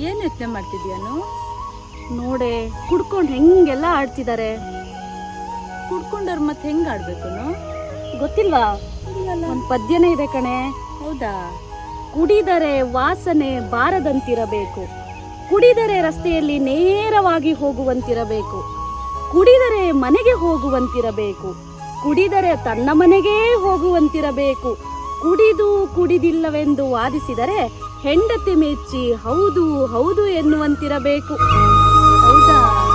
ಏನ್ ಯೋಚನೆ ಮಾಡ್ತಿದ್ಯಾನು? ನೋಡೆ ಕುಡ್ಕೊಂಡು ಹೆಂಗೆಲ್ಲ ಆಡ್ತಿದ್ದಾರೆ. ಕುಡ್ಕೊಂಡವ್ರು ಮತ್ತೆ ಹೆಂಗ್ ಆಡ್ಬೇಕು? ಗೊತ್ತಿಲ್ವಾ? ಒಂದ್ ಪದ್ಯನೇ ಇದೆ ಕಣೆ. ಹೌದಾ? ಕುಡಿದರೆ ವಾಸನೆ ಬಾರದಂತಿರಬೇಕು, ಕುಡಿದರೆ ರಸ್ತೆಯಲ್ಲಿ ನೇರವಾಗಿ ಹೋಗುವಂತಿರಬೇಕು, ಕುಡಿದರೆ ಮನೆಗೆ ಹೋಗುವಂತಿರಬೇಕು, ಕುಡಿದರೆ ತನ್ನ ಮನೆಗೇ ಹೋಗುವಂತಿರಬೇಕು, ಕುಡಿದು ಕುಡಿದಿಲ್ಲವೆಂದು ವಾದಿಸಿದರೆ ಹೆಂಡತಿ ಮೆಚ್ಚಿ ಹೌದು ಹೌದು ಎನ್ನುವಂತಿರಬೇಕು. ಹೌದಾ?